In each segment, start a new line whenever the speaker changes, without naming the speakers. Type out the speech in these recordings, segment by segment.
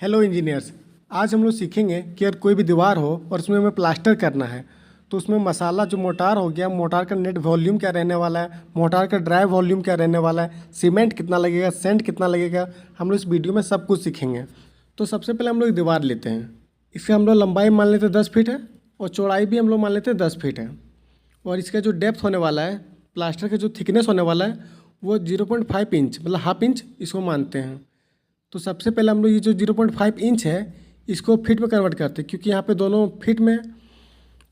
Hello engineers, आज हम लोग सीखेंगे कि अगर कोई भी दीवार हो और उसमें हमें प्लास्टर करना है तो उसमें मसाला जो मोटार हो गया, मोटार का नेट वॉल्यूम क्या रहने वाला है, मोटार का ड्राई वॉल्यूम क्या रहने वाला है, सीमेंट कितना लगेगा, सेंट कितना लगेगा, हम लोग इस वीडियो में सब कुछ सीखेंगे। तो सबसे पहले हम लोग एक दीवार लेते हैं। इसकी हम लोग लंबाई मान लेते हैं 10 फीट है और चौड़ाई भी हम लोग मान लेते हैं 10 फीट है। और इसका जो डेप्थ होने वाला है, प्लास्टर का जो थिकनेस होने वाला है वो 0.5 इंच मतलब हाफ इंच इसको मानते हैं। तो सबसे पहले हम लोग ये जो 0.5 इंच है इसको फीट में कन्वर्ट करते हैं, क्योंकि यहाँ पे दोनों फीट में,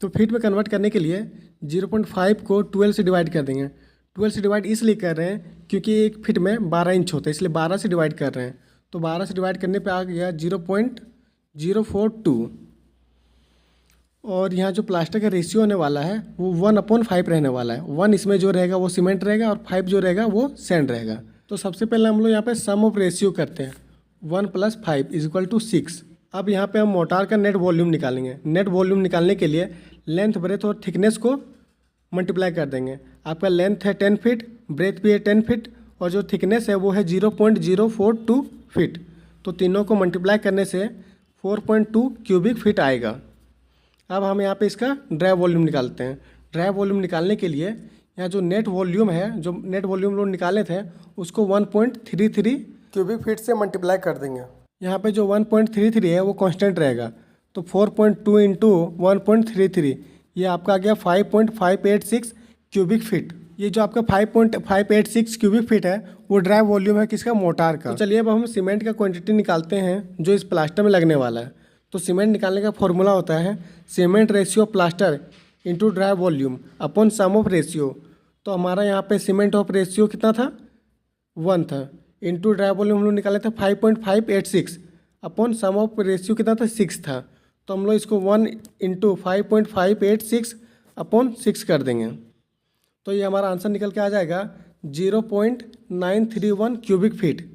तो फीट में कन्वर्ट करने के लिए 0.5 को 12 से डिवाइड कर देंगे। 12 से डिवाइड इसलिए कर रहे हैं क्योंकि एक फीट में 12 इंच होता है, इसलिए 12 से डिवाइड कर रहे हैं। तो 12 से डिवाइड करने पे आ गया 0.042। और यहाँ जो प्लास्टर का रेशियो होने वाला है वो 1/5 रहने वाला है। 1 इसमें जो रहेगा वो सीमेंट रहेगा और 5 जो रहेगा वो सैंड रहेगा। तो सबसे पहले हम लोग यहाँ पे सम ऑफ रेशियो करते हैं। 1 + 5 = 6। अब यहाँ पे हम मोटार का नेट वॉल्यूम निकालेंगे। नेट वॉल्यूम निकालने के लिए लेंथ, ब्रेथ और थिकनेस को मल्टीप्लाई कर देंगे। आपका लेंथ है 10 फीट, ब्रेथ भी है 10 फीट और जो थिकनेस है वो है 0.042 फीट। तो तीनों को मल्टीप्लाई करने से 4.2 क्यूबिक फीट आएगा। अब हम यहाँ पे इसका ड्राई वॉल्यूम निकालते हैं। ड्राई वॉल्यूम निकालने के लिए यहाँ जो नेट वॉल्यूम है, जो नेट वॉल्यूम लोग निकाले थे उसको 1.33 क्यूबिक फीट से मल्टीप्लाई कर देंगे। यहाँ पे जो 1.33 है वो कांस्टेंट रहेगा, तो 4.2 इंटू 1.33 ये आपका आ गया 5.586 क्यूबिक फीट। ये जो आपका 5.586 क्यूबिक फीट है वो ड्राई वॉल्यूम है किसका, मोटार का। तो चलिए अब हम सीमेंट का क्वांटिटी निकालते हैं जो इस प्लास्टर में लगने वाला है। तो सीमेंट निकालने का फॉर्मूला होता है cement ratio plaster into dry volume upon sum of ratio. तो हमारा यहाँ पे सीमेंट ऑफ रेशियो कितना था, 1 था, इंटू ड्राई वॉल्यूम हम लोग निकाले थे 5.586 अपॉन सम ऑफ रेशियो कितना था, 6 था। तो हम लोग इसको 1 × 5.586 अपॉन 6 कर देंगे। तो ये हमारा आंसर निकल के आ जाएगा 0.931 क्यूबिक फीट।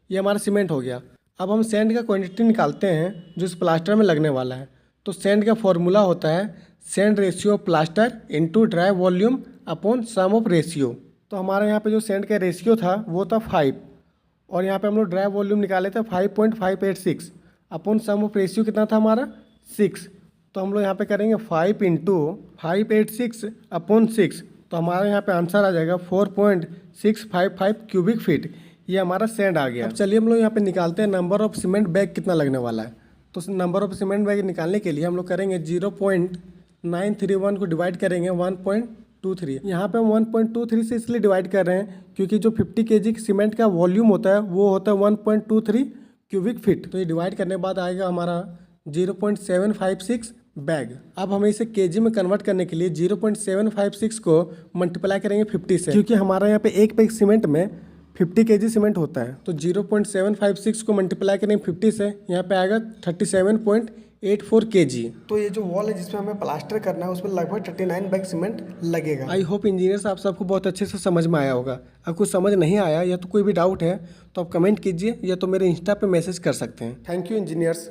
ये हमारा सीमेंट हो गया। अब हम सैंड का क्वांटिटी निकालते हैं जो इस प्लास्टर में लगने वाला है। तो सैंड का फॉर्मूला होता है sand ratio plaster into dry volume upon sum of ratio. तो हमारे यहाँ पे जो सैंड का रेशियो था वो था 5 और यहाँ पे हम लोग ड्राई वॉल्यूम निकाले थे 5.586 अपॉन सम ऑफ रेशियो कितना था हमारा, 6। तो हम लोग यहाँ पे करेंगे 5 × 586 अपॉन 6। तो हमारे यहाँ पे आंसर आ जाएगा 4.655 क्यूबिक फीट। ये हमारा सैंड आ गया। अब चलिए हम लोग यहाँ पे निकालते हैं नंबर ऑफ सीमेंट बैग कितना लगने वाला है। तो नंबर ऑफ सीमेंट बैग निकालने के लिए हम लोग करेंगे 0.931 को डिवाइड करेंगे 1.23। यहाँ पे हम 1.23 से इसलिए डिवाइड कर रहे हैं क्योंकि जो 50 kg सीमेंट का वॉल्यूम होता है वो होता है 1.23 क्यूबिक फीट। तो ये डिवाइड करने के बाद आएगा हमारा 0.756 बैग। अब हमें इसे केजी में कन्वर्ट करने के लिए 0.756 को मल्टीप्लाई करेंगे 50 से, क्योंकि हमारा यहाँ पे एक बैग सीमेंट में 50 kg सीमेंट होता है। तो 0.756 को मल्टीप्लाई करेंगे 50 से, यहाँ पे आएगा 37.84 kg। तो ये जो वॉल है जिसमें हमें प्लास्टर करना है उसमें लगभग 39 बैग सीमेंट लगेगा। आई होप इंजीनियर्स आप सबको बहुत अच्छे से समझ में आया होगा। अगर कुछ समझ नहीं आया या तो कोई भी डाउट है तो आप कमेंट कीजिए या तो मेरे इंस्टा पे मैसेज कर सकते हैं। Thank you engineers.